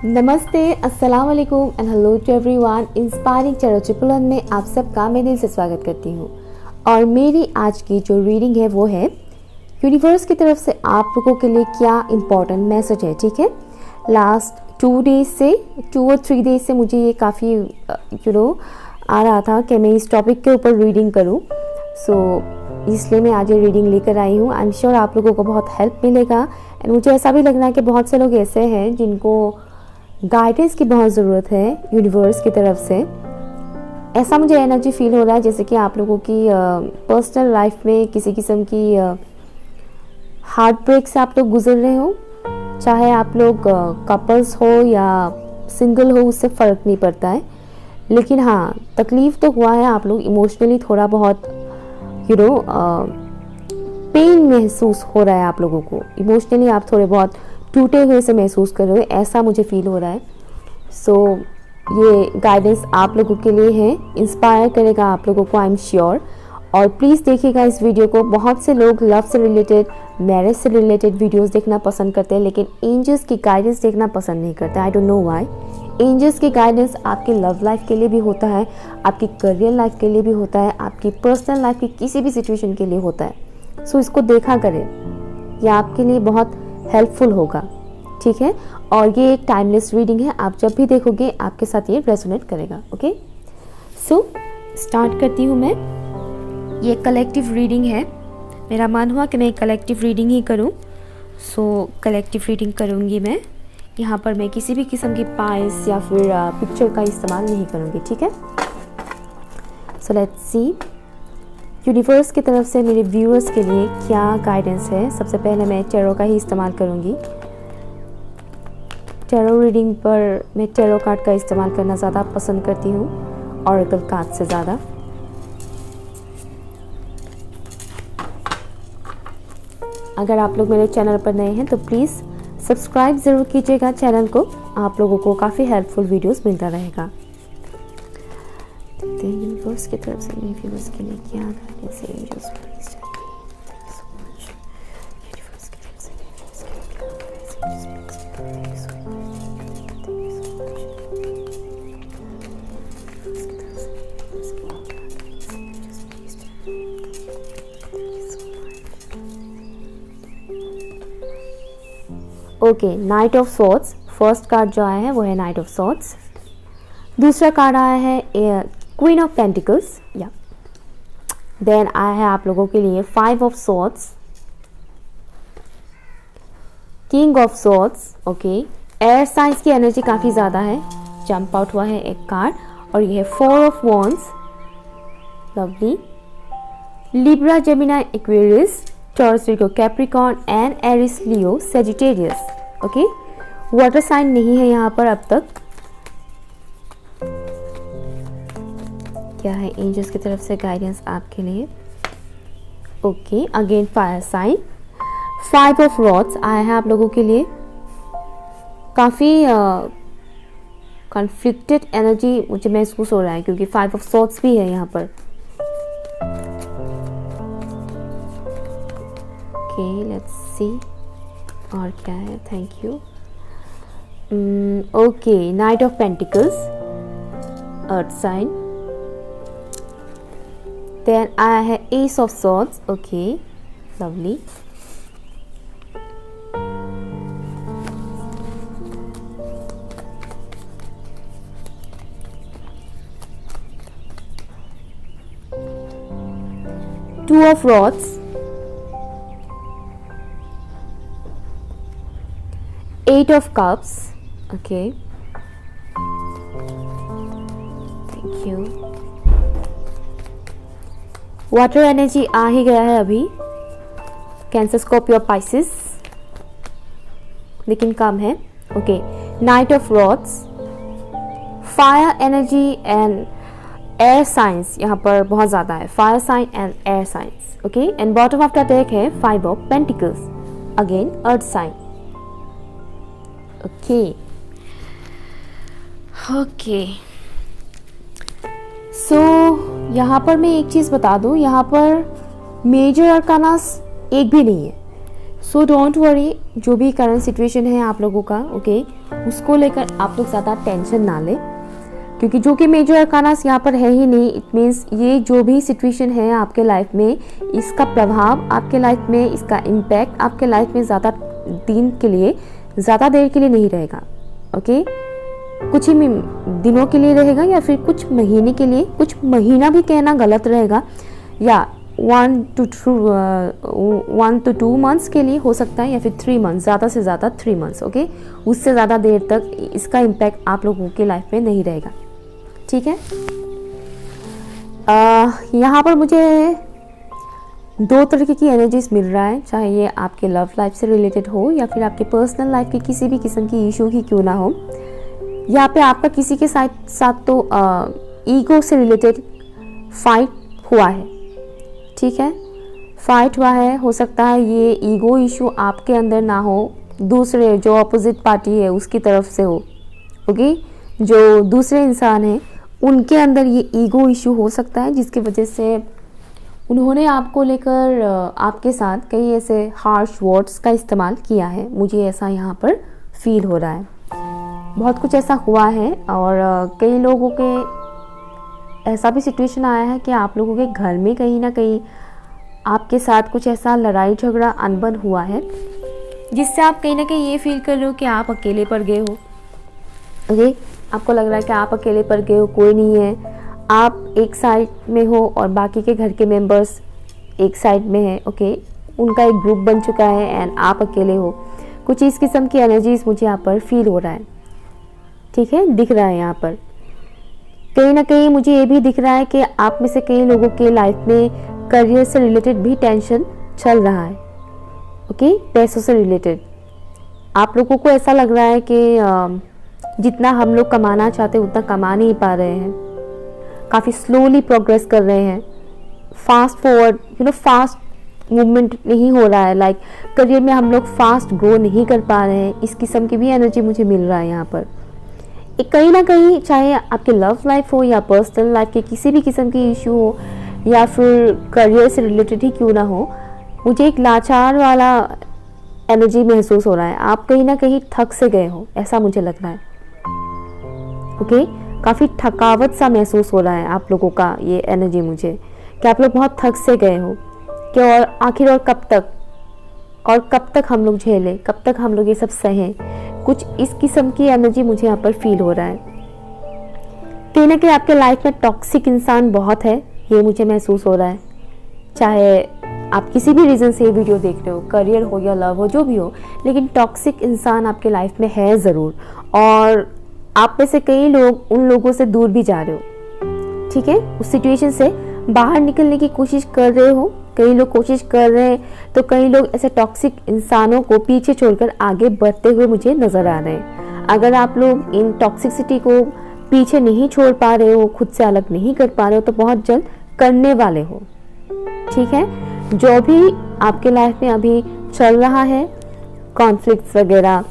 नमस्ते, अस्सलाम वालेकुम and hello to everyone. Inspiring tarot triple one में आप सबका मैं दिल से स्वागत करती हूँ। और मेरी आज की जो रीडिंग है वो है यूनिवर्स की तरफ से आप लोगों के लिए क्या इम्पोर्टेंट मैसेज है। ठीक है, लास्ट 2 और 3 डेज से मुझे ये काफ़ी आ रहा था कि मैं इस टॉपिक के ऊपर रीडिंग करूँ, इसलिए मैं आज ये रीडिंग लेकर आई हूँ। आई एम श्योर आप लोगों को बहुत हेल्प मिलेगा। एंड मुझे ऐसा भी लग रहा है कि बहुत से लोग ऐसे हैं जिनको गाइडेंस की बहुत ज़रूरत है यूनिवर्स की तरफ से। ऐसा मुझे एनर्जी फील हो रहा है जैसे कि आप लोगों की पर्सनल लाइफ में किसी किस्म की हार्ट ब्रेक से आप लोग गुजर रहे हो। चाहे आप लोग कपल्स हो या सिंगल हो, उससे फ़र्क नहीं पड़ता है, लेकिन हाँ तकलीफ़ तो हुआ है। आप लोग इमोशनली थोड़ा बहुत पेन महसूस हो रहा है आप लोगों को। इमोशनली आप थोड़े बहुत टूटे हुए से महसूस कर रहे हो, ऐसा मुझे फील हो रहा है। ये गाइडेंस आप लोगों के लिए है, इंस्पायर करेगा आप लोगों को, आई एम श्योर। और प्लीज़ देखिएगा इस वीडियो को। बहुत से लोग लव से रिलेटेड, मैरिज से रिलेटेड वीडियोस देखना पसंद करते हैं, लेकिन एंजल्स की गाइडेंस देखना पसंद नहीं करते। I don't know why. Angels की गाइडेंस आपकी लव लाइफ के लिए भी होता है, आपकी करियर लाइफ के लिए भी होता है, आपकी पर्सनल लाइफ की किसी भी सिचुएशन के लिए होता है। इसको देखा करें, यह आपके लिए बहुत हेल्पफुल होगा। ठीक है, और ये एक टाइमलेस रीडिंग है, आप जब भी देखोगे आपके साथ ये रेजोनेट करेगा। ओके, स्टार्ट करती हूँ मैं। ये कलेक्टिव रीडिंग है, मेरा मन हुआ कि मैं कलेक्टिव रीडिंग ही करूँ, कलेक्टिव रीडिंग करूँगी मैं। यहाँ पर मैं किसी भी किस्म की पाइस या फिर पिक्चर का इस्तेमाल नहीं करूँगी। ठीक है, लेट्स सी यूनिवर्स की तरफ से मेरे व्यूअर्स के लिए क्या गाइडेंस है। सबसे पहले मैं टैरो का ही इस्तेमाल करूँगी। टैरो रीडिंग पर मैं टैरो कार्ड का इस्तेमाल करना ज़्यादा पसंद करती हूँ, ऑरेकल कार्ड से ज़्यादा। अगर आप लोग मेरे चैनल पर नए हैं तो प्लीज़ सब्सक्राइब ज़रूर कीजिएगा चैनल को, आप लोगों को काफ़ी हेल्पफुल वीडियोस मिलता रहेगा। यूनिवर्स की तरफ से मेरे व्यूअर्स के लिए क्या गाइडेंस है। Angels please tell me, thank you so much. Universe की तरफ से okay, knight of swords first card जो आया है वो है नाइट ऑफ सॉर्ड्स। दूसरा कार्ड आया है क्वीन ऑफ पेंटिकल्स, या देन आया है आप लोगों के लिए 5 of swords, king of swords. Okay, air signs की एनर्जी काफ़ी ज़्यादा है, जंप आउट हुआ है एक कार्ड। और ये है 4 of wands, lovely. Libra, Gemini, Aquarius, Taurus, Virgo, Capricorn and Aries, Leo, Sagittarius. Okay, water sign नहीं है यहाँ पर अब तक। क्या है एंजल्स की तरफ से गाइडेंस आपके लिए। Okay, again fire sign. 5 of rods आया है आप लोगों के लिए। काफ़ी कॉन्फ्लिक्टेड एनर्जी मुझे महसूस हो रहा है, क्योंकि 5 ऑफ सॉर्ड्स भी है यहाँ पर। ओके, लेट्स सी और क्या है। Thank you. Okay, knight of pentacles, earth sign. Then आया है ace of swords. Okay, lovely. Two of rods, 8 of cups. Okay, thank you. Water energy आ ही गया है अभी, कैंसर, स्कॉर्पियो, पाइसिस, लेकिन कम है। Okay, knight of rods, fire energy and air signs यहाँ पर बहुत ज़्यादा है, fire sign and air signs. Okay, and bottom of the deck है 5 of pentacles, again earth sign. Okay okay, यहाँ पर मैं एक चीज़ बता दूँ, यहाँ पर मेजर अरकानास एक भी नहीं है। सो डोंट वरी, जो भी करंट सिचुएशन है आप लोगों का, ओके, उसको लेकर आप लोग ज़्यादा टेंशन ना लें, क्योंकि जो कि मेजर अरकानास यहाँ पर है ही नहीं। इट मीन्स ये जो भी सिचुएशन है आपके लाइफ में, इसका प्रभाव आपके लाइफ में, इसका इम्पैक्ट आपके लाइफ में ज़्यादा दिन के लिए, ज़्यादा देर के लिए नहीं रहेगा, ओके। कुछ ही दिनों के लिए रहेगा या फिर कुछ महीने के लिए, कुछ महीना भी कहना गलत रहेगा, या 1 to 2 मंथ्स के लिए हो सकता है, या फिर 3 मंथ्स, ज़्यादा से ज़्यादा 3 मंथ्स, ओके। उससे ज़्यादा देर तक इसका इम्पैक्ट आप लोगों के लाइफ में नहीं रहेगा, ठीक है। यहाँ पर मुझे 2 तरीके की एनर्जीज मिल रहा है, चाहे ये आपके लव लाइफ से रिलेटेड हो या फिर आपके पर्सनल लाइफ के किसी भी किस्म की इशू ही क्यों ना हो। यहाँ पे आपका किसी के साथ तो ईगो से रिलेटेड फाइट हुआ है, ठीक है, फाइट हुआ है। हो सकता है ये ईगो इशू आपके अंदर ना हो, दूसरे जो अपोजिट पार्टी है उसकी तरफ से हो, ओके। जो दूसरे इंसान हैं उनके अंदर ये ईगो इशू हो सकता है, जिसकी वजह से उन्होंने आपको लेकर आपके साथ कई ऐसे हार्श वर्ड्स का इस्तेमाल किया है। मुझे ऐसा यहाँ पर फील हो रहा है, बहुत कुछ ऐसा हुआ है। और कई लोगों के ऐसा भी सिचुएशन आया है कि आप लोगों के घर में कहीं ना कहीं आपके साथ कुछ ऐसा लड़ाई झगड़ा अनबन हुआ है, जिससे आप कहीं ना कहीं ये फील कर रहे हो कि आप अकेले पड़ गए हो, ओके। आपको लग रहा है कि आप अकेले पड़ गए हो, कोई नहीं है, आप एक साइड में हो और बाकी के घर के मेंबर्स एक साइड में हैं, ओके। उनका एक ग्रुप बन चुका है एंड आप अकेले हो। कुछ इस किस्म की एनर्जीज मुझे यहाँ पर फील हो रहा है, ठीक है, दिख रहा है यहाँ पर। कहीं ना कहीं मुझे ये भी दिख रहा है कि आप में से कई लोगों के लाइफ में करियर से रिलेटेड भी टेंशन चल रहा है, ओके। पैसों से रिलेटेड आप लोगों को ऐसा लग रहा है कि जितना हम लोग कमाना चाहते हैं उतना कमा नहीं पा रहे हैं, काफ़ी स्लोली प्रोग्रेस कर रहे हैं, फास्ट फॉरवर्ड फास्ट मूवमेंट नहीं हो रहा है, लाइक करियर में हम लोग फास्ट ग्रो नहीं कर पा रहे हैं। इस किस्म की भी एनर्जी मुझे मिल रहा है यहाँ पर। एक कहीं ना कहीं, चाहे आपके लव लाइफ हो या पर्सनल लाइफ के किसी भी किस्म की इशू हो या फिर करियर से रिलेटेड ही क्यों ना हो, मुझे एक लाचार वाला एनर्जी महसूस हो रहा है। आप कहीं ना कहीं थक से गए हो, ऐसा मुझे लग रहा है, ओके। काफ़ी थकावट सा महसूस हो रहा है आप लोगों का ये एनर्जी मुझे, कि आप लोग बहुत थक से गए हो कि और आखिर और कब तक हम लोग झेलें, कब तक हम लोग ये सब सहें। कुछ इस किस्म की एनर्जी मुझे यहाँ पर फील हो रहा है। कहीं ना कहीं आपके लाइफ में टॉक्सिक इंसान बहुत है, ये मुझे महसूस हो रहा है। चाहे आप किसी भी रीज़न से ये वीडियो देख रहे हो, करियर हो या लव हो, जो भी हो, लेकिन टॉक्सिक इंसान आपके लाइफ में है ज़रूर। और आप में से कई लोग उन लोगों से दूर भी जा रहे हो, ठीक है, उस सिचुएशन से बाहर निकलने की कोशिश कर रहे हो। कई लोग कोशिश कर रहे हैं, तो कई लोग ऐसे टॉक्सिक इंसानों को पीछे छोड़कर आगे बढ़ते हुए मुझे नज़र आ रहे हैं। अगर आप लोग इन टॉक्सिसिटी को पीछे नहीं छोड़ पा रहे हो, खुद से अलग नहीं कर पा रहे हो, तो बहुत जल्द करने वाले हो, ठीक है। जो भी आपके लाइफ में अभी चल रहा है, कॉन्फ्लिक्ट्स वगैरह,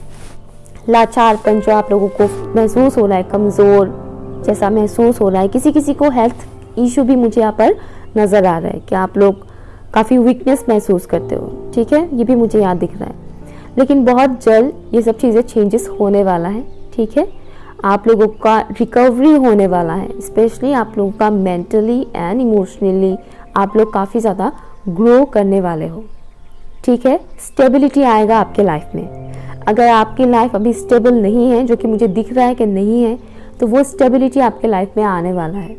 लाचारपन जो आप लोगों को महसूस हो रहा है, कमज़ोर जैसा महसूस हो रहा है, किसी किसी को हेल्थ इशू भी मुझे यहाँ पर नज़र आ रहा है कि आप लोग काफ़ी वीकनेस महसूस करते हो, ठीक है, ये भी मुझे यहाँ दिख रहा है। लेकिन बहुत जल्द ये सब चीज़ें चेंजेस होने वाला है, ठीक है। आप लोगों का रिकवरी होने वाला है, स्पेशली आप लोगों का मेंटली एंड इमोशनली आप लोग काफ़ी ज़्यादा ग्रो करने वाले हो, ठीक है। स्टेबिलिटी आएगा आपके लाइफ में। अगर आपकी लाइफ अभी स्टेबल नहीं है, जो कि मुझे दिख रहा है कि नहीं है, तो वो स्टेबिलिटी आपके लाइफ में आने वाला है।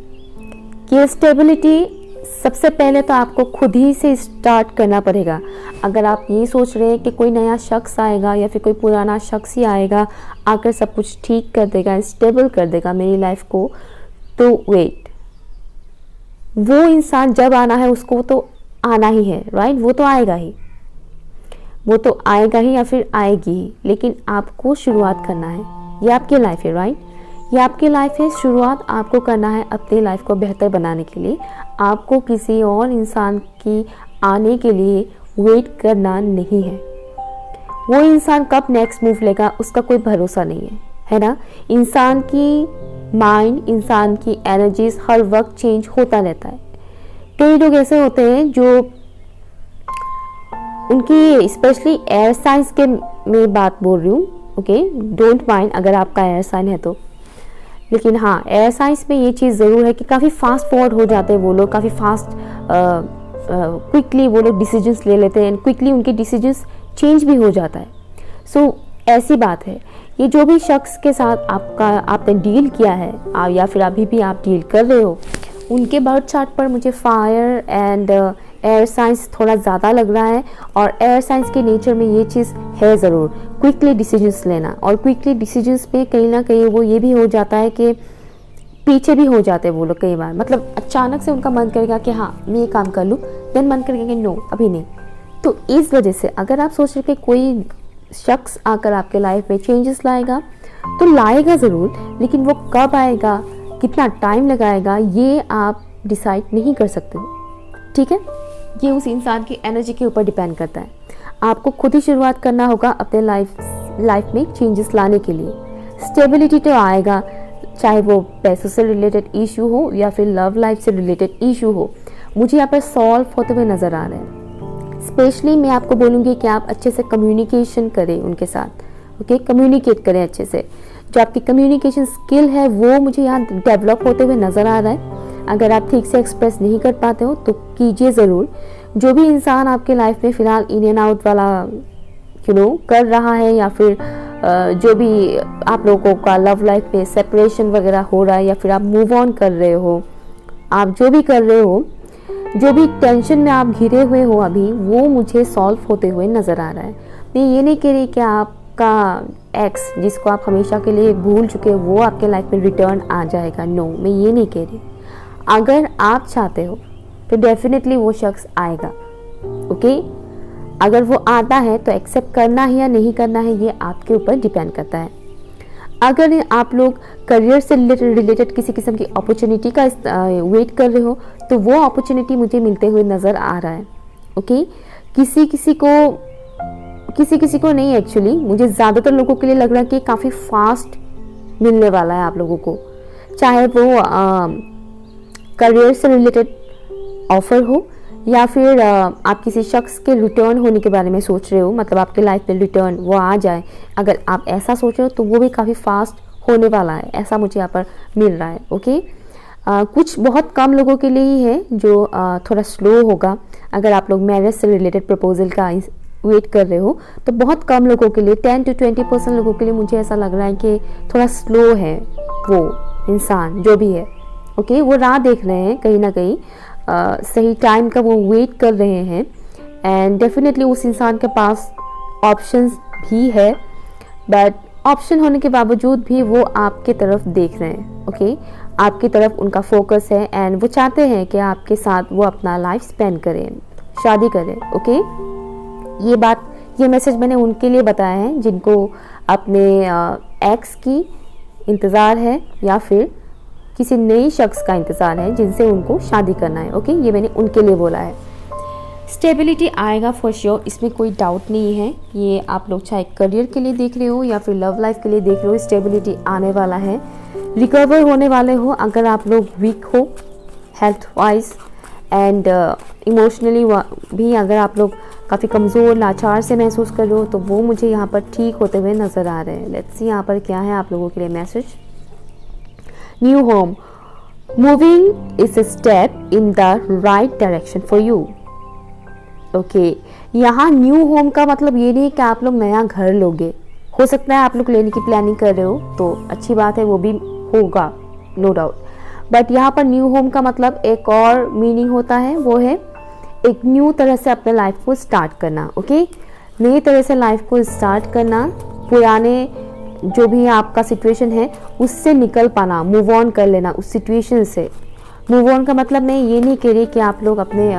ये स्टेबिलिटी सबसे पहले तो आपको खुद ही से स्टार्ट करना पड़ेगा। अगर आप ये सोच रहे हैं कि कोई नया शख्स आएगा या फिर कोई पुराना शख्स ही आएगा, आकर सब कुछ ठीक कर देगा, स्टेबल कर देगा मेरी लाइफ को, तो वेट, वो इंसान जब आना है उसको तो आना ही है, राइट, वो तो आएगा ही, वो तो आएगा ही या फिर आएगी ही, लेकिन आपको शुरुआत करना है। ये आपकी लाइफ है, राइट, ये आपकी लाइफ है। शुरुआत आपको करना है अपनी लाइफ को बेहतर बनाने के लिए। आपको किसी और इंसान की आने के लिए वेट करना नहीं है। वो इंसान कब नेक्स्ट मूव लेगा उसका कोई भरोसा नहीं है ना। इंसान की माइंड, इंसान की एनर्जीज हर वक्त चेंज होता रहता है। कई लोग ऐसे होते हैं जो उनकी स्पेशली एयर साइंस के में बात बोल रही हूँ, ओके, डोंट माइंड अगर आपका एयर साइन है तो। लेकिन हाँ, एयर साइंस में ये चीज़ ज़रूर है कि काफ़ी फास्ट फॉरवर्ड हो जाते हैं वो लोग, काफ़ी फास्ट क्विकली वो लोग डिसीजंस ले लेते हैं, क्विकली उनके डिसीजंस चेंज भी हो जाता है। सो ऐसी बात है, ये जो भी शख्स के साथ आपने डील किया है या फिर अभी भी आप डील कर रहे हो, उनके बर्थ चार्ट पर मुझे फायर एंड एयर साइंस थोड़ा ज़्यादा लग रहा है। और एयर साइंस के नेचर में ये चीज़ है ज़रूर, क्विकली डिसीजंस लेना। और क्विकली डिसीजंस में कहीं ना कहीं वो ये भी हो जाता है कि पीछे भी हो जाते हैं वो लोग कई बार, मतलब अचानक से उनका मन करेगा कि हाँ मैं ये काम कर लूँ, देन मन करेगा कि नो अभी नहीं। तो इस वजह से अगर आप सोच रहे कि कोई शख्स आकर आपके लाइफ में चेंजेस लाएगा, तो लाएगा ज़रूर, लेकिन वो कब आएगा, कितना टाइम लगाएगा, ये आप डिसाइड नहीं कर सकते हो, ठीक है। ये उस इंसान की एनर्जी के ऊपर डिपेंड करता है। आपको खुद ही शुरुआत करना होगा अपने लाइफ में चेंजेस लाने के लिए। स्टेबिलिटी तो आएगा, चाहे वो पैसों से रिलेटेड इशू हो या फिर लव लाइफ से रिलेटेड इशू हो, मुझे यहाँ पर सॉल्व होते हुए नज़र आ रहे हैं। स्पेशली मैं आपको बोलूँगी कि आप अच्छे से कम्युनिकेशन करें उनके साथ, ओके, कम्युनिकेट करें अच्छे से। जो आपकी कम्युनिकेशन स्किल है वो मुझे यहाँ डेवलप होते हुए नज़र आ रहा है। अगर आप ठीक से एक्सप्रेस नहीं कर पाते हो तो कीजिए ज़रूर। जो भी इंसान आपके लाइफ में फ़िलहाल इन एंड आउट वाला कर रहा है, या फिर जो भी आप लोगों का लव लाइफ में सेपरेशन वगैरह हो रहा है, या फिर आप मूव ऑन कर रहे हो, आप जो भी कर रहे हो, जो भी टेंशन में आप घिरे हुए हो अभी, वो मुझे सॉल्व होते हुए नज़र आ रहा है। मैं ये नहीं कह रही कि आपका एक्स जिसको आप हमेशा के लिए भूल चुके हो वो आपके लाइफ में रिटर्न आ जाएगा, नो, मैं ये नहीं कह रही। अगर आप चाहते हो तो डेफिनेटली वो शख्स आएगा, ओके। अगर वो आता है तो एक्सेप्ट करना है या नहीं करना है, ये आपके ऊपर डिपेंड करता है। अगर आप लोग करियर से रिलेटेड किसी किस्म की अपॉर्चुनिटी का वेट कर रहे हो, तो वो अपॉर्चुनिटी मुझे मिलते हुए नज़र आ रहा है, ओके। किसी किसी को नहीं, एक्चुअली मुझे ज़्यादातर लोगों के लिए लग रहा है कि काफ़ी फास्ट मिलने वाला है आप लोगों को, चाहे वो करियर से रिलेटेड ऑफर हो या फिर आप किसी शख्स के रिटर्न होने के बारे में सोच रहे हो, मतलब आपके लाइफ में रिटर्न वो आ जाए। अगर आप ऐसा सोच रहे हो तो वो भी काफ़ी फास्ट होने वाला है, ऐसा मुझे यहाँ पर मिल रहा है, ओके। कुछ बहुत कम लोगों के लिए ही है जो थोड़ा स्लो होगा। अगर आप लोग मैरिज से रिलेटेड प्रपोजल का वेट कर रहे हो तो बहुत कम लोगों के लिए, 10 to 20% लोगों के लिए मुझे ऐसा लग रहा है कि थोड़ा स्लो है वो इंसान जो भी है, ओके। वो राह देख रहे हैं कहीं ना कहीं, सही टाइम का वो वेट कर रहे हैं। एंड डेफिनेटली उस इंसान के पास ऑप्शंस भी है, बट ऑप्शन होने के बावजूद भी वो आपके तरफ देख रहे हैं, ओके। आपकी तरफ उनका फोकस है एंड वो चाहते हैं कि आपके साथ वो अपना लाइफ स्पेंड करें, शादी करें, ओके। ये मैसेज मैंने उनके लिए बताया है जिनको अपने एक्स की इंतज़ार है या फिर किसी नए शख्स का इंतज़ार है जिनसे उनको शादी करना है, ओके। ये मैंने उनके लिए बोला है। स्टेबिलिटी आएगा फॉर श्योर, इसमें कोई डाउट नहीं है। ये आप लोग चाहे करियर के लिए देख रहे हो या फिर लव लाइफ के लिए देख रहे हो, स्टेबिलिटी आने वाला है। रिकवर होने वाले हो अगर आप लोग वीक हो हेल्थ वाइज एंड इमोशनली भी, अगर आप लोग काफ़ी कमज़ोर लाचार से महसूस कर रहे हो तो वो मुझे यहाँ पर ठीक होते हुए नज़र आ रहे हैं। लेट्स सी यहाँ पर क्या है आप लोगों के लिए message. New home, moving is a step in the right direction for you, okay. यहाँ न्यू होम का मतलब ये नहीं कि आप लोग नया घर लोगे, हो सकता है आप लोग लेने की प्लानिंग कर रहे हो तो अच्छी बात है, वो भी होगा नो डाउट। बट यहाँ पर न्यू होम का मतलब एक और मीनिंग होता है, वो है एक न्यू तरह से अपने लाइफ को स्टार्ट करना, ओके। नई तरह से लाइफ को स्टार्ट करना, पुराने जो भी आपका सिचुएशन है उससे निकल पाना, मूव ऑन कर लेना उस सिचुएशन से। मूव ऑन का मतलब मैं ये नहीं कह रही कि आप लोग अपने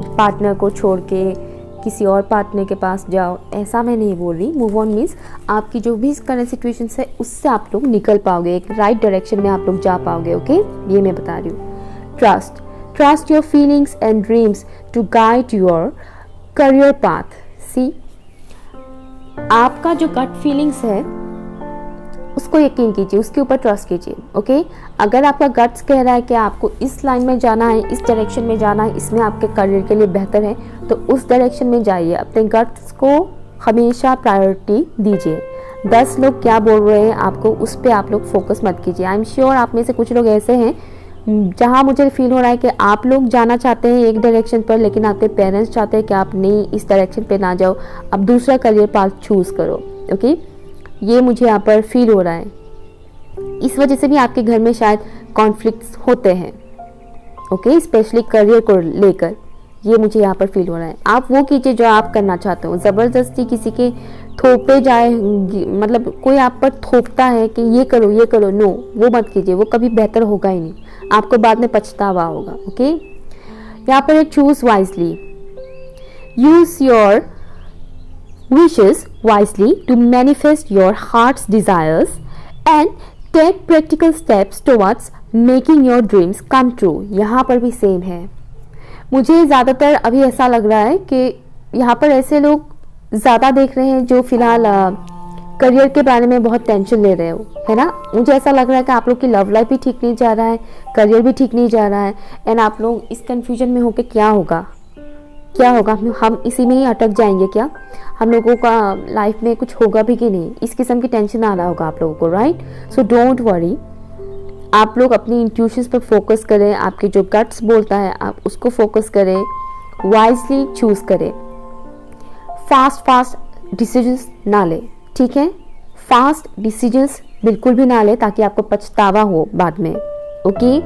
पार्टनर को छोड़ के किसी और पार्टनर के पास जाओ, ऐसा मैं नहीं बोल रही। मूव ऑन मीन्स आपकी जो भी करंट सिचुएशन है उससे आप लोग निकल पाओगे, एक राइट डायरेक्शन में आप लोग जा पाओगे, ओके। ये मैं बता रही हूँ। Trust your feelings and dreams to guide your career path. See, आपका जो गट फीलिंग्स है उसको यकीन कीजिए, उसके ऊपर ट्रस्ट कीजिए। ओके, अगर आपका गट्स कह रहा है कि आपको इस लाइन में जाना है, इस डायरेक्शन में जाना है, इसमें आपके करियर के लिए बेहतर है, तो उस डायरेक्शन में जाइए। अपने गट्स को हमेशा प्रायोरिटी दीजिए। 10 लोग क्या बोल रहे हैं आपको, उस पर आप लोग फोकस मत कीजिए। आई एम श्योर आप में से कुछ लोग ऐसे हैं जहाँ मुझे फील हो रहा है कि आप लोग जाना चाहते हैं एक डायरेक्शन पर, लेकिन आपके पेरेंट्स चाहते हैं कि आप नहीं, इस डायरेक्शन पे ना जाओ, आप दूसरा करियर पाथ चूज़ करो। ओके, ये मुझे यहाँ पर फील हो रहा है। इस वजह से भी आपके घर में शायद कॉन्फ्लिक्ट्स होते हैं। ओके, स्पेशली करियर को लेकर, ये मुझे यहाँ पर फील हो रहा है। आप वो कीजिए जो आप करना चाहते हो। ज़बरदस्ती किसी के थोपे जाए, मतलब कोई आप पर थोपता है कि ये करो ये करो, नो, वो मत कीजिए, वो कभी बेहतर होगा ही नहीं, आपको बाद में पछतावा होगा। ओके, यहाँ पर है choose wisely, use your wishes wisely to manifest your heart's desires and take practical steps towards making your dreams come true. यहाँ पर भी सेम है। मुझे ज़्यादातर अभी ऐसा लग रहा है कि यहाँ पर ऐसे लोग ज़्यादा देख रहे हैं जो फिलहाल करियर के बारे में बहुत टेंशन ले रहे हो, है ना। मुझे ऐसा लग रहा है कि आप लोग की लव लाइफ भी ठीक नहीं जा रहा है, करियर भी ठीक नहीं जा रहा है, एंड आप लोग इस कंफ्यूजन में हो कि क्या होगा क्या होगा, हम इसी में ही अटक जाएंगे क्या, हम लोगों का लाइफ में कुछ होगा भी कि नहीं, इस किस्म की टेंशन आ रहा होगा आप लोगों को, राइट। सो डोंट वरी, आप लोग अपनी इंट्यूशंस पर फोकस करें, आपके जो गट्स बोलता है आप उसको फोकस करें, वाइजली चूज करें, फास्ट डिसीजंस ना ले, ठीक है। फास्ट डिसीजंस बिल्कुल भी ना ले ताकि आपको पछतावा हो बाद में। ओके,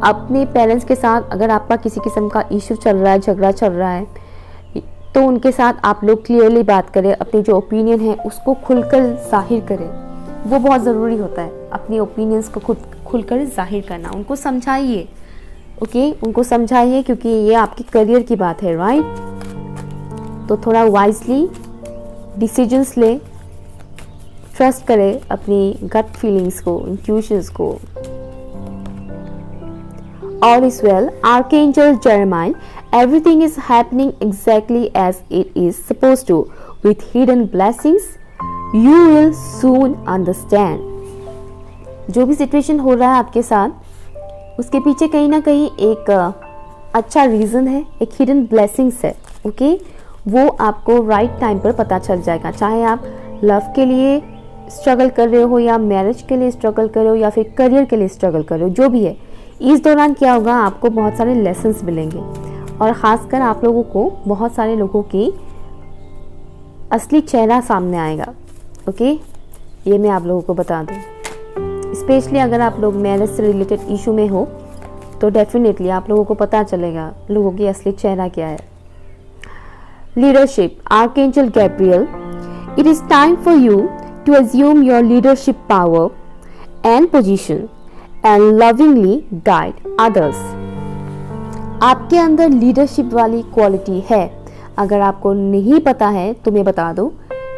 अपने पेरेंट्स के साथ अगर आपका किसी किस्म का इशू चल रहा है, झगड़ा चल रहा है, तो उनके साथ आप लोग क्लियरली बात करें, अपनी जो ओपिनियन है उसको खुलकर जाहिर करें। वो बहुत ज़रूरी होता है, अपनी ओपिनियंस को खुद खुलकर जाहिर करना। उनको समझाइए, ओके, उनको समझाइए, क्योंकि ये आपकी करियर की बात है, राइट। तो थोड़ा वाइजली डिसीजंस ले, ट्रस्ट करें अपनी गट फीलिंग्स को, इंट्यूशंस को। All is well, Archangel Jeremiah, everything is happening exactly as it is supposed to, with hidden blessings. You will soon understand. जो भी सिचुएशन हो रहा है आपके साथ, उसके पीछे कहीं ना कहीं एक अच्छा रीज़न है, एक हिडन ब्लेसिंग्स है। ओके, वो आपको राइट टाइम पर पता चल जाएगा। चाहे आप लव के लिए स्ट्रगल कर रहे हो, या मैरिज के लिए स्ट्रगल कर रहे हो, या फिर करियर के लिए स्ट्रगल कर रहे हो, जो भी है, इस दौरान क्या होगा, आपको बहुत सारे लेसन्स मिलेंगे, और ख़ासकर आप लोगों को बहुत सारे लोगों की असली चेहरा सामने आएगा। ओके, ये मैं आप लोगों को बता दूं। स्पेशली अगर आप लोग मैरिज से रिलेटेड इशू में हो, तो डेफिनेटली आप लोगों को पता चलेगा लोगों की असली चेहरा क्या है। Leadership, archangel Gabriel, it is time for you to assume your leadership power and position and lovingly guide others. आपके अंदर लीडरशिप वाली क्वालिटी है। अगर आपको नहीं पता है तो मैं बता दूं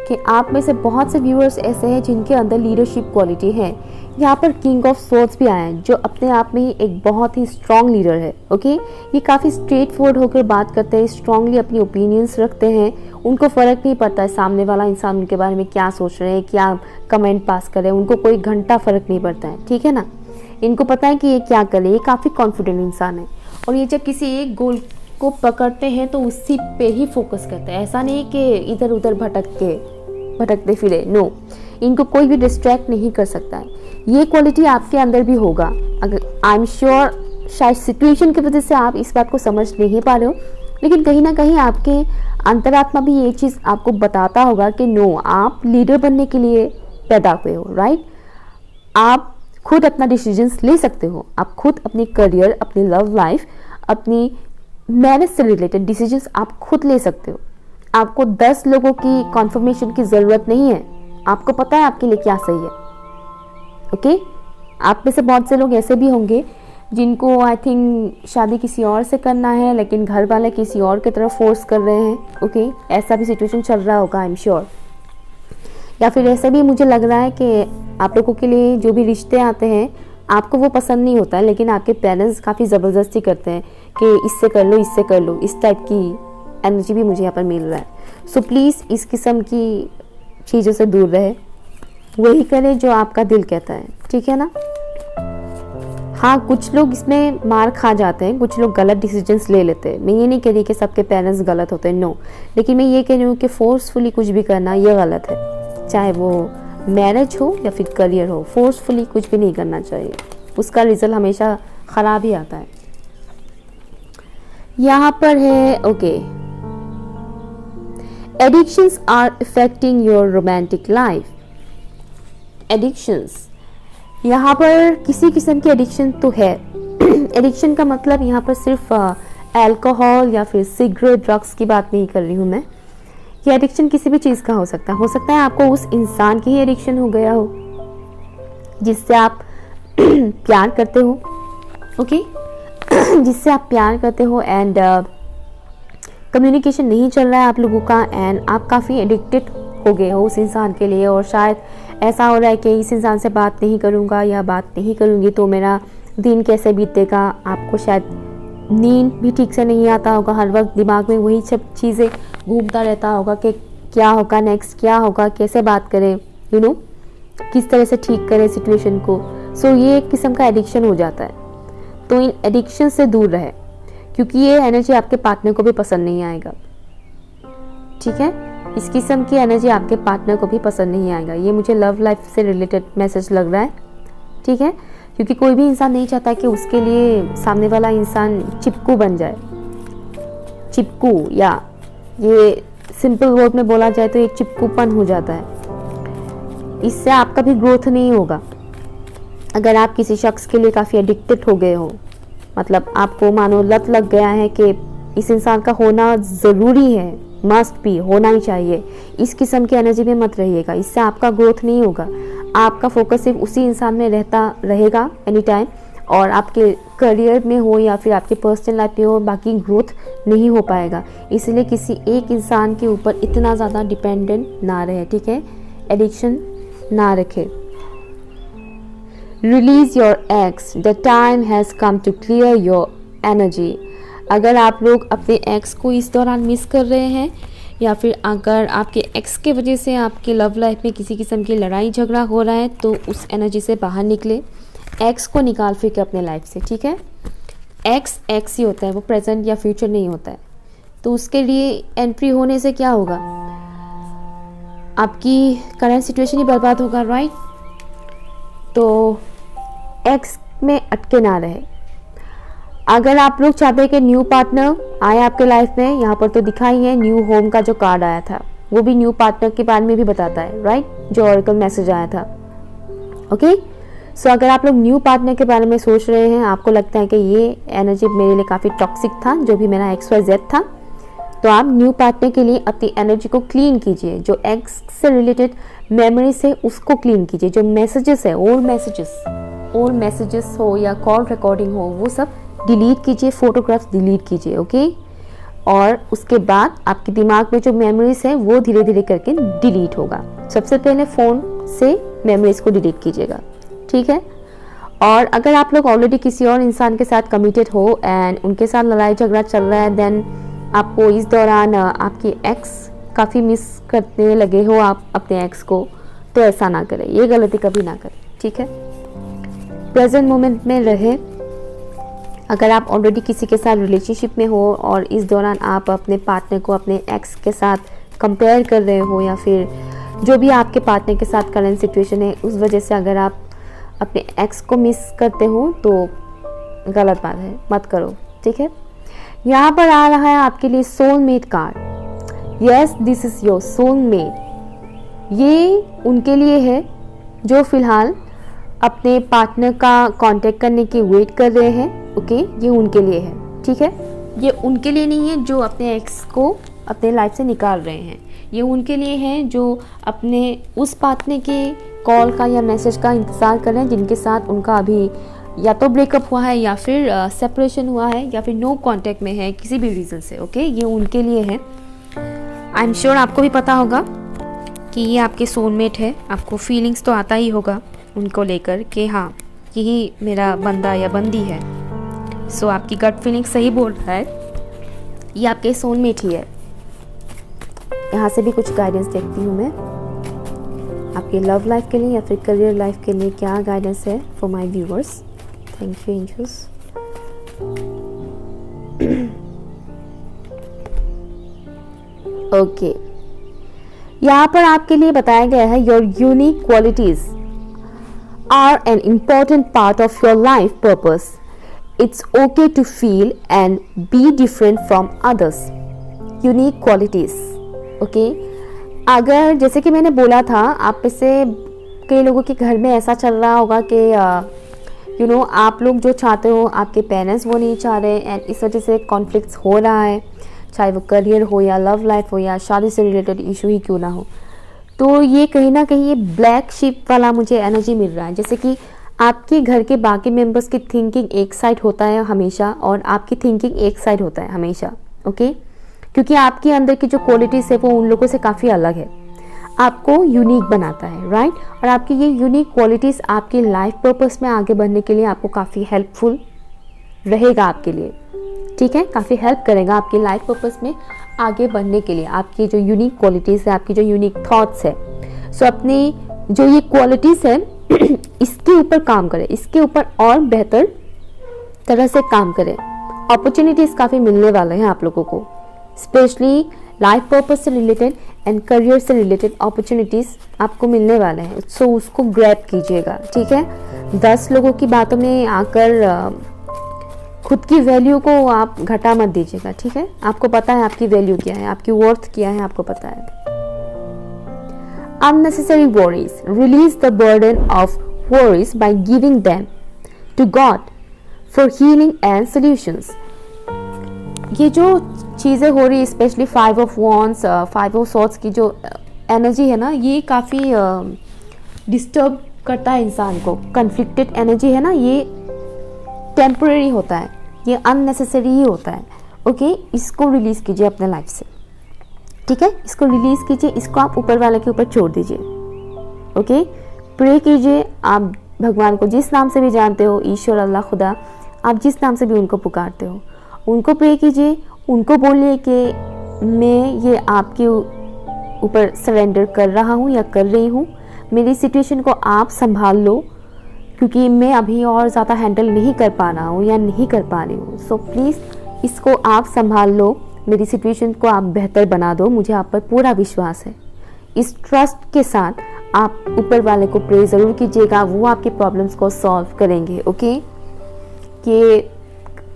कि आप में से बहुत से व्यूअर्स ऐसे हैं जिनके अंदर लीडरशिप क्वालिटी है। यहाँ पर किंग ऑफ सोर्ड्स भी आए हैं, जो अपने आप में ही एक बहुत ही स्ट्रॉन्ग लीडर है। ओके, ये काफ़ी स्ट्रेट फॉरवर्ड होकर बात करते हैं, स्ट्रांगली अपनी ओपिनियंस रखते हैं, उनको फ़र्क नहीं पड़ता है सामने वाला इंसान उनके बारे में क्या सोच रहे हैं, क्या कमेंट पास कर रहे हैं, उनको कोई घंटा फ़र्क नहीं पड़ता है, ठीक है ना। इनको पता है कि ये क्या करे, ये काफ़ी कॉन्फिडेंट इंसान है, और ये जब किसी एक गोल को पकड़ते हैं तो उसी पे ही फोकस करते हैं। ऐसा नहीं कि इधर उधर भटकते फिरे, नो, इनको कोई भी डिस्ट्रैक्ट नहीं कर सकता है। ये क्वालिटी आपके अंदर भी होगा। अगर आई एम श्योर शायद सिचुएशन की वजह से आप इस बात को समझ नहीं पा रहे हो, लेकिन कहीं ना कहीं आपके अंतरात्मा भी ये चीज़ आपको बताता होगा कि नो, आप लीडर बनने के लिए पैदा हुए हो, राइट। आप खुद अपना डिसीजंस ले सकते हो, आप खुद अपनी करियर, अपनी लव लाइफ, अपनी मैरिज से रिलेटेड डिसीजंस आप खुद ले सकते हो। आपको 10 लोगों की कॉन्फर्मेशन की ज़रूरत नहीं है, आपको पता है आपके लिए क्या सही है। ओके, आप में से बहुत से लोग ऐसे भी होंगे जिनको आई थिंक शादी किसी और से करना है, लेकिन घर वाले किसी और की तरफ फोर्स कर रहे हैं। ओके, ऐसा भी सिचुएशन चल रहा होगा, आई एम श्योर। या फिर ऐसा भी मुझे लग रहा है कि आप लोगों के लिए जो भी रिश्ते आते हैं आपको वो पसंद नहीं होता है, लेकिन आपके पेरेंट्स काफ़ी ज़बरदस्ती करते हैं कि इससे कर लो, इससे कर लो, इस टाइप की एनर्जी भी मुझे यहाँ पर मिल रहा है। सो प्लीज़ इस किस्म की चीज़ों से दूर रहे, वही करें जो आपका दिल कहता है, ठीक है ना। हाँ, कुछ लोग इसमें मार खा जाते हैं, कुछ लोग गलत डिसीजंस ले लेते हैं। मैं ये नहीं कह रही कि सबके पेरेंट्स गलत होते हैं, नो, लेकिन मैं ये कह रही हूँ कि फोर्सफुली कुछ भी करना ये गलत है। चाहे वो मैरिज हो या फिर करियर हो, फोर्सफुली कुछ भी नहीं करना चाहिए, उसका रिजल्ट हमेशा ख़राब ही आता है। यहाँ पर है okay, addictions are affecting your romantic life. Addictions, यहाँ पर किसी किस्म की एडिक्शन तो है। एडिक्शन का मतलब यहाँ पर सिर्फ अल्कोहल या फिर सिगरेट, ड्रग्स की बात नहीं कर रही हूँ मैं। ये एडिक्शन किसी भी चीज़ का हो सकता है आपको उस इंसान की ही एडिक्शन हो गया हो जिससे आप प्यार करते हो, ओके जिससे आप प्यार करते हो एंड कम्युनिकेशन नहीं चल रहा है आप लोगों का एंड आप काफ़ी एडिक्टेड हो गए हो उस इंसान के लिए, और शायद ऐसा हो रहा है कि इस इंसान से बात नहीं करूँगा या बात नहीं करूँगी तो मेरा दिन कैसे बीतेगा। आपको शायद नींद भी ठीक से नहीं आता होगा, हर वक्त दिमाग में वही सब चीज़ें घूमता रहता होगा कि क्या होगा नेक्स्ट, क्या होगा, कैसे बात करें, यू नो, किस तरह से ठीक करें सिचुएशन को। सो ये एक किस्म का एडिक्शन हो जाता है। तो इन एडिक्शन से दूर रहे, क्योंकि ये एनर्जी आपके पार्टनर को भी पसंद नहीं आएगा, ठीक है। इस किस्म की एनर्जी आपके पार्टनर को भी पसंद नहीं आएगा। ये मुझे लव लाइफ से रिलेटेड मैसेज लग रहा है, ठीक है, क्योंकि कोई भी इंसान नहीं चाहता कि उसके लिए सामने वाला इंसान चिपकू बन जाए। चिपकू, या ये सिंपल वर्ड में बोला जाए तो एक चिपकूपन हो जाता है। इससे आपका भी ग्रोथ नहीं होगा। अगर आप किसी शख्स के लिए काफ़ी एडिक्टेड हो गए हो, मतलब आपको मानो लत लग गया है कि इस इंसान का होना ज़रूरी है, मस्ट भी होना ही चाहिए, इस किस्म की एनर्जी में मत रहिएगा। इससे आपका ग्रोथ नहीं होगा। आपका फोकस सिर्फ उसी इंसान में रहता रहेगा एनी टाइम, और आपके करियर में हो या फिर आपके पर्सनल लाइफ में हो, बाकी ग्रोथ नहीं हो पाएगा। इसलिए किसी एक इंसान के ऊपर इतना ज़्यादा डिपेंडेंट ना रहे, ठीक है, एडिक्शन ना रखे। Release your ex, the time has come to clear your energy. अगर आप लोग अपने एक्स को इस दौरान मिस कर रहे हैं, या फिर अगर आपके एक्स के वजह से आपके लव लाइफ में किसी किस्म की लड़ाई झगड़ा हो रहा है, तो उस एनर्जी से बाहर निकले, एक्स को निकाल फेंके अपने लाइफ से, ठीक है। एक्स एक्स ही होता है, वो प्रेजेंट या फ्यूचर नहीं होता है। तो उसके लिए एंट्री होने से क्या होगा, आपकी करंट सिचुएशन ही बर्बाद होगा, राइट। तो एक्स में अटके ना रहे। अगर आप लोग चाहते हैं कि न्यू पार्टनर आए आपके लाइफ में, यहाँ पर तो दिखा ही है, न्यू होम का जो कार्ड आया था वो भी न्यू पार्टनर के बारे में भी बताता है, राइट, जो ऑरेकल मैसेज आया था, ओके। सो अगर आप लोग न्यू पार्टनर के बारे में सोच रहे हैं, आपको लगता है कि ये एनर्जी मेरे लिए काफ़ी टॉक्सिक था, जो भी मेरा XYZ था, तो आप न्यू पार्टनर के लिए अपनी एनर्जी को क्लीन कीजिए। जो एक्स से रिलेटेड मेमोरीज है उसको क्लीन कीजिए। जो मैसेजेस है, ओल्ड मैसेजेस हो या कॉल रिकॉर्डिंग हो, वो सब डिलीट कीजिए, फोटोग्राफ्स डिलीट कीजिए, ओके। और उसके बाद आपके दिमाग में जो मेमोरीज है वो धीरे धीरे करके डिलीट होगा। सबसे पहले फ़ोन से मेमोरीज को डिलीट कीजिएगा, ठीक है। और अगर आप लोग ऑलरेडी किसी और इंसान के साथ कमिटेड हो एंड उनके साथ लड़ाई झगड़ा चल रहा है, देन आपको इस दौरान आपकी एक्स काफ़ी मिस करने लगे हो आप अपने एक्स को, तो ऐसा ना करें, ये गलती कभी ना करें, ठीक है। प्रेजेंट मोमेंट में रहे। अगर आप ऑलरेडी किसी के साथ रिलेशनशिप में हो और इस दौरान आप अपने पार्टनर को अपने एक्स के साथ कंपेयर कर रहे हो, या फिर जो भी आपके पार्टनर के साथ करंट सिचुएशन है उस वजह से अगर आप अपने एक्स को मिस करते हो, तो गलत बात है, मत करो, ठीक है। यहाँ पर आ रहा है आपके लिए soulmate card. Yes, this is your soulmate. ये उनके लिए है जो फिलहाल अपने पार्टनर का कांटेक्ट करने की वेट कर रहे हैं, ओके। ये उनके लिए है, ठीक है। ये उनके लिए नहीं है जो अपने एक्स को अपने लाइफ से निकाल रहे हैं। ये उनके लिए है जो अपने उस पार्टनर के कॉल का या मैसेज का इंतज़ार कर रहे हैं जिनके साथ उनका अभी या तो ब्रेकअप हुआ है या फिर सेपरेशन हुआ है या फिर नो कांटेक्ट में है किसी भी रीज़न से, ओके। ये उनके लिए है। आई एम श्योर आपको भी पता होगा कि ये आपके सोलमेट है। आपको फीलिंग्स तो आता ही होगा उनको लेकर कि हाँ, यही मेरा बंदा या बंदी है। सो आपकी गट फीलिंग सही बोल रहा है, ये आपके सोलमेट ही है। यहाँ से भी कुछ गाइडेंस देखती हूँ मैं। आपके लव लाइफ के लिए या फिर करियर लाइफ के लिए क्या गाइडेंस है for my viewers. Thank you angels. Okay, यहाँ पर आपके लिए बताया गया है your unique qualities are an important part of your life purpose. It's okay to feel and be different from others. Unique qualities. Okay? अगर जैसे कि मैंने बोला था, आप में से कई लोगों के घर में ऐसा चल रहा होगा कि आप लोग जो चाहते हो आपके पेरेंट्स वो नहीं चाह रहे, एंड इस वजह से कॉन्फ्लिक्ट्स हो रहा है, चाहे वो करियर हो या लव लाइफ हो या शादी से रिलेटेड इशू ही क्यों ना हो। तो ये कहीं ना कहीं ये ब्लैक शिप वाला मुझे एनर्जी मिल रहा है, जैसे कि आपके घर के बाकी मेंबर्स की थिंकिंग एक साइड होता है हमेशा और आपकी थिंकिंग एक साइड होता है हमेशा। ओके, क्योंकि आपके अंदर की जो क्वालिटीज़ है वो उन लोगों से काफ़ी अलग है, आपको यूनिक बनाता है, राइट। और आपकी ये यूनिक क्वालिटीज़ आपकी लाइफ पर्पस में आगे बढ़ने के लिए आपको काफ़ी हेल्पफुल रहेगा आपके लिए, ठीक है, काफ़ी हेल्प करेगा आपकी लाइफ पर्पस में आगे बढ़ने के लिए। आपकी जो यूनिक क्वालिटीज़ है, आपकी जो यूनिक थॉट्स है, सो अपनी जो ये क्वालिटीज़ है इसके ऊपर काम करें, इसके ऊपर और बेहतर तरह से काम करें। अपॉर्चुनिटीज़ काफ़ी मिलने वाले हैं आप लोगों को, स्पेशली लाइफ पर्पस से रिलेटेड एंड करियर से रिलेटेड अपॉर्चुनिटीज़ आपको मिलने वाले हैं, सो उसको ग्रैब कीजिएगा, ठीक है। 10 लोगों की बातों में आकर खुद की वैल्यू को आप घटा मत दीजिएगा, ठीक है। आपको पता है आपकी वैल्यू क्या है, आपकी वर्थ क्या है, आपको पता है। Unnecessary worries. Release the burden of worries by giving them to God for healing and solutions. ये जो चीज़ें हो रही है, specially 5 of Wands, 5 of Swords की जो एनर्जी है ना, ये काफ़ी डिस्टर्ब करता है इंसान को। कन्फ्लिक्टेड एनर्जी है ना, ये टेम्परेरी होता है, ये अननेसेसरी ही होता है। ओके, इसको रिलीज़ कीजिए अपने लाइफ से, ठीक है, इसको रिलीज़ कीजिए, इसको आप ऊपर वाले के ऊपर छोड़ दीजिए। ओके, प्रे कीजिए, आप भगवान को जिस नाम से भी जानते हो, ईश्वर, अल्लाह, खुदा, आप जिस नाम से भी उनको पुकारते हो, उनको प्रे कीजिए, उनको बोलिए कि मैं ये आपके ऊपर सरेंडर कर रहा हूँ या कर रही हूँ, मेरी सिचुएशन को आप संभाल लो, क्योंकि मैं अभी और ज़्यादा हैंडल नहीं कर पा रहा हूँ या नहीं कर पा रही हूँ। सो प्लीज़ इसको आप संभाल लो, मेरी सिचुएशन को आप बेहतर बना दो, मुझे आप पर पूरा विश्वास है। इस ट्रस्ट के साथ आप ऊपर वाले को प्रे ज़रूर कीजिएगा, वो आपके प्रॉब्लम्स को सॉल्व करेंगे। ओके, कि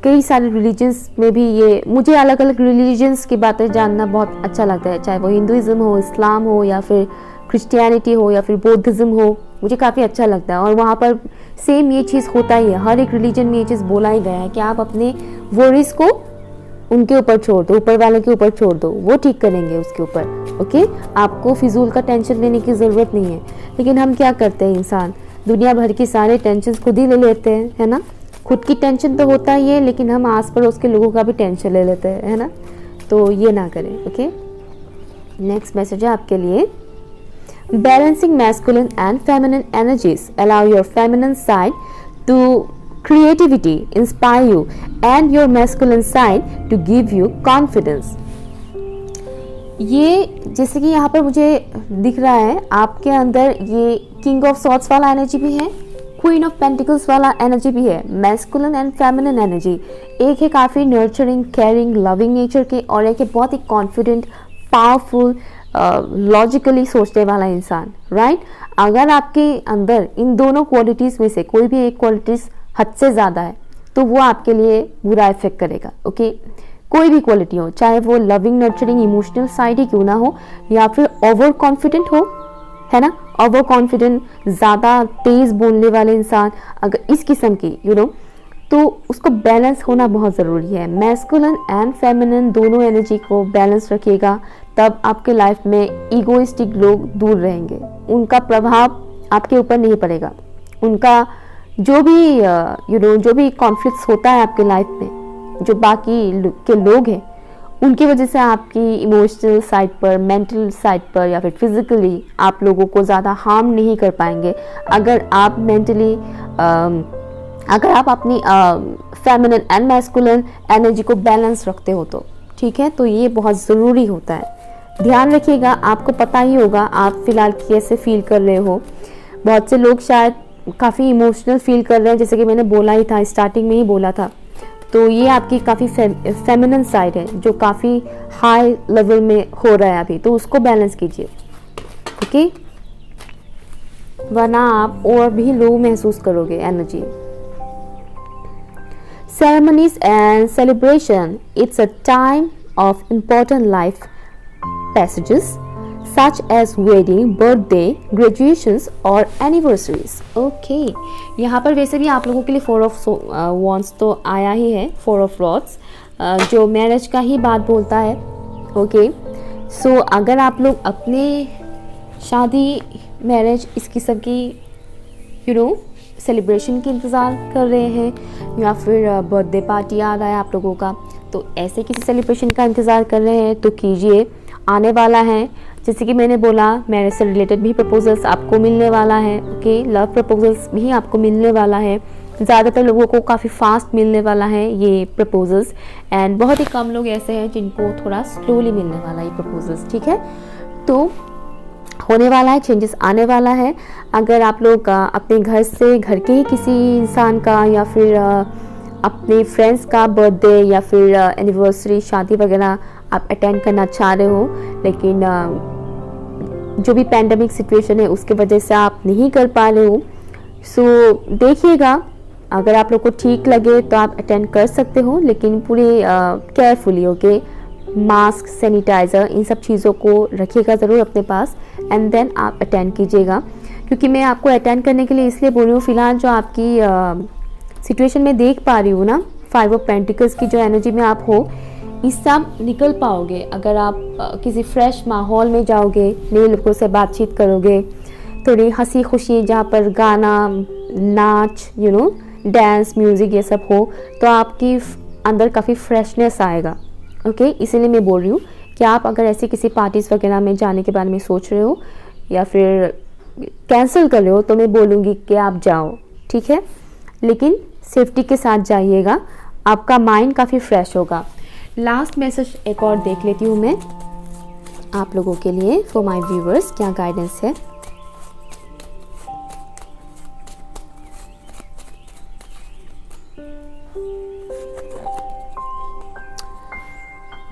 कई सारे रिलीजन्स में भी ये, मुझे अलग अलग रिलीजन्स की बातें जानना बहुत अच्छा लगता है, चाहे वो हिंदुइज़्म हो, इस्लाम हो या फिर क्रिश्चियनिटी हो या फिर बौद्धिज़्म हो, मुझे काफ़ी अच्छा लगता है। और वहाँ पर सेम ये चीज़ होता ही है, हर एक रिलीजन में ये चीज़ बोला ही गया है कि आप अपने वरीज को उनके ऊपर छोड़ दो, ऊपर वाले के ऊपर छोड़ दो, वो ठीक करेंगे उसके ऊपर। ओके, आपको फिजूल का टेंशन लेने की ज़रूरत नहीं है। लेकिन हम क्या करते हैं, इंसान दुनिया भर की सारे टेंशन खुद ही ले लेते हैं, है ना। खुद की टेंशन तो होता ही है, लेकिन हम आस पड़ोस के लोगों का भी टेंशन ले लेते हैं, है ना। तो ये ना करें। ओके, नेक्स्ट मैसेज है आपके लिए, balancing masculine and feminine energies. Allow your feminine side to creativity, inspire you, and your masculine side to give you confidence. ये जैसे कि यहाँ पर मुझे दिख रहा है, आपके अंदर ये किंग ऑफ सॉर्ड्स वाला एनर्जी भी है, क्वीन ऑफ पेंटिकल्स वाला एनर्जी भी है, मैस्कुलिन एंड फेमिनिन एनर्जी। एक है काफ़ी नर्चरिंग, केयरिंग, लविंग नेचर के, और एक है बहुत ही कॉन्फिडेंट, पावरफुल, लॉजिकली सोचने वाला इंसान, राइट। अगर आपके अंदर इन दोनों क्वालिटीज़ में से कोई भी एक क्वालिटीज़ हद से ज़्यादा है तो वो आपके लिए बुरा इफेक्ट करेगा। ओके, कोई भी क्वालिटी हो, चाहे वो लविंग, नर्चरिंग, इमोशनल साइड ही क्यों ना हो, या फिर ओवर कॉन्फिडेंट हो, है ना, ओवर कॉन्फिडेंट, ज़्यादा तेज़ बोलने वाले इंसान, अगर इस किस्म की तो उसको बैलेंस होना बहुत ज़रूरी है। मैस्कुलिन एंड फेमिनिन दोनों एनर्जी को बैलेंस रखिएगा, तब आपके लाइफ में ईगोइस्टिक लोग दूर रहेंगे, उनका प्रभाव आपके ऊपर नहीं पड़ेगा। उनका जो भी कॉन्फ्लिक्ट्स होता है आपके लाइफ में, जो बाकी के लोग हैं, उनकी वजह से आपकी इमोशनल साइड पर, मेंटल साइड पर या फिर फिजिकली आप लोगों को ज़्यादा हार्म नहीं कर पाएंगे, अगर आप मेंटली अगर आप अपनी फेमिनिन एंड मैस्कुलिन एनर्जी को बैलेंस रखते हो तो, ठीक है। तो ये बहुत ज़रूरी होता है। ध्यान रखिएगा, आपको पता ही होगा आप फिलहाल कैसे फील कर रहे हो। बहुत से लोग शायद काफ़ी इमोशनल फील कर रहे हैं, जैसे कि मैंने बोला ही था, स्टार्टिंग में ही बोला था। तो ये आपकी काफ़ी फेमिनिन साइड है जो काफ़ी हाई लेवल में हो रहा है अभी, तो उसको बैलेंस कीजिए, ओके, वरना आप और भी लो महसूस करोगे energy. Ceremonies and celebration, it's a time of important life passages such as wedding, birthday, graduations or anniversaries. Okay, यहाँ पर वैसे भी आप लोगों के लिए 4 of wands तो आया ही है, 4 of rods जो मैरिज का ही बात बोलता है। ओके, सो अगर आप लोग अपने शादी, मैरिज, इस किस्म की सेलिब्रेशन की इंतज़ार कर रहे हैं या फिर बर्थडे पार्टी आ रहा है आप लोगों का, तो ऐसे किसी सेलिब्रेशन का इंतज़ार कर रहे हैं तो कीजिए, आने वाला है। जैसे कि मैंने बोला, मैरिज से रिलेटेड भी प्रपोजल्स आपको मिलने वाला है, ओके, लव प्रपोजल्स भी आपको मिलने वाला है। ज़्यादातर लोगों को काफ़ी फास्ट मिलने वाला है ये प्रपोजल्स, एंड बहुत ही कम लोग ऐसे हैं जिनको थोड़ा स्लोली मिलने वाला है ये प्रपोजल्स, ठीक है। तो होने वाला है, चेंजेस आने वाला है। अगर आप लोग अपने घर से, घर के ही किसी इंसान का या फिर अपने फ्रेंड्स का बर्थडे या फिर एनिवर्सरी, शादी वगैरह आप अटेंड करना चाह रहे हो, लेकिन जो भी पैंडेमिक सिचुएशन है उसके वजह से आप नहीं कर पा रहे हो, सो देखिएगा, अगर आप लोग को ठीक लगे तो आप अटेंड कर सकते हो, लेकिन पूरी केयरफुली, ओके, मास्क, सैनिटाइज़र, इन सब चीज़ों को रखिएगा ज़रूर अपने पास, एंड देन आप अटेंड कीजिएगा। क्योंकि मैं आपको अटेंड करने के लिए इसलिए बोल रही हूँ, फिलहाल जो आपकी सिचुएशन में देख पा रही हूँ ना, 5 ऑफ पेंटिकल्स की जो एनर्जी में आप हो, इससे आप निकल पाओगे अगर आप किसी फ्रेश माहौल में जाओगे, नए लोगों से बातचीत करोगे, थोड़ी हंसी खुशी, जहाँ पर गाना, नाच, डांस, म्यूज़िक ये सब हो, तो आपकी अंदर काफ़ी फ्रेशनेस आएगा, ओके। इसीलिए मैं बोल रही हूँ कि आप अगर ऐसे किसी पार्टीज़ वगैरह में जाने के बारे में सोच रहे हो या फिर कैंसिल कर रहे हो, तो मैं बोलूँगी कि आप जाओ, ठीक है, लेकिन सेफ्टी के साथ जाइएगा, आपका माइंड काफ़ी फ्रेश होगा। लास्ट मैसेज एक और देख लेती हूँ मैं आप लोगों के लिए, फॉर माय व्यूअर्स, क्या गाइडेंस है।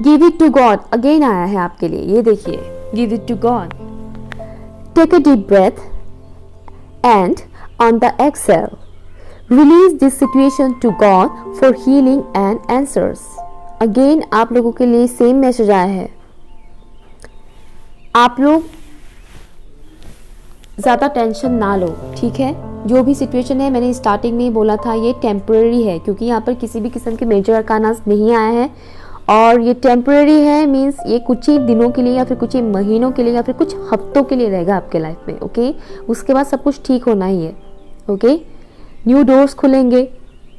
Give it to God again आया है आपके लिए, ये देखिए, give it to God. Take a deep breath and on the exhale release this situation to God for healing and answers. Again आप लोगों के लिए सेम मैसेज आया है। आप लोग ज़्यादा टेंशन ना लो, ठीक है। जो भी सिचुएशन है, मैंने स्टार्टिंग में ही बोला था, ये टेम्परेरी है, क्योंकि यहाँ पर किसी भी किस्म के मेजर अरकानास नहीं आया है, और ये टेम्परेरी है, मीन्स ये कुछ ही दिनों के लिए या फिर कुछ ही महीनों के लिए या फिर कुछ हफ्तों के लिए रहेगा आपके लाइफ में, ओके। उसके बाद सब कुछ ठीक होना ही है, ओके। न्यू डोर्स खुलेंगे,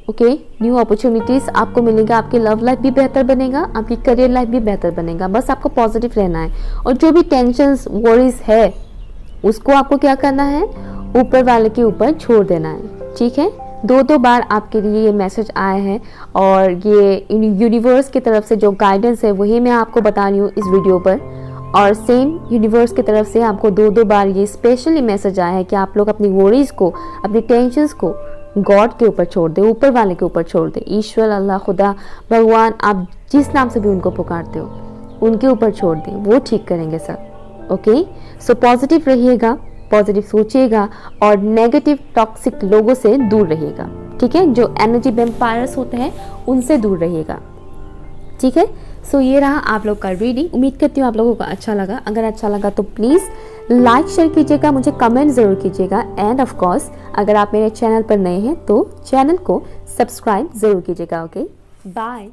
ओके, न्यू अपॉर्चुनिटीज़ आपको मिलेंगे, आपकी लव लाइफ भी बेहतर बनेगा, आपकी करियर लाइफ भी बेहतर बनेगा, बस आपको पॉजिटिव रहना है। और जो भी टेंशन्स, वरीज है, उसको आपको क्या करना है, ऊपर वाले के ऊपर छोड़ देना है, ठीक है। 2 बार आपके लिए ये मैसेज आए हैं, और ये यूनिवर्स की तरफ से जो गाइडेंस है वही मैं आपको बता रही हूँ इस वीडियो पर, और सेम यूनिवर्स की तरफ से आपको 2 बार ये स्पेशली मैसेज आया है कि आप लोग अपनी वरीज को, अपनी टेंशन्स को गॉड के ऊपर छोड़ दे, ऊपर वाले के ऊपर छोड़ दे। ईश्वर, अल्लाह, खुदा, भगवान, आप जिस नाम से भी उनको पुकारते हो, उनके ऊपर छोड़ दें, वो ठीक करेंगे सब, ओके। सो पॉजिटिव रहिएगा, पॉजिटिव सोचिएगा, और नेगेटिव टॉक्सिक लोगों से दूर रहिएगा, ठीक है। जो एनर्जी वैम्पायर्स होते हैं उनसे दूर रहिएगा, ठीक है। सो ये रहा आप लोग का रीडिंग। उम्मीद करती हूँ आप लोगों को अच्छा लगा। अगर अच्छा लगा तो प्लीज़ लाइक शेयर कीजिएगा, मुझे कमेंट ज़रूर कीजिएगा, एंड ऑफ कोर्स अगर आप मेरे चैनल पर नए हैं तो चैनल को सब्सक्राइब ज़रूर कीजिएगा, ओके। बाय।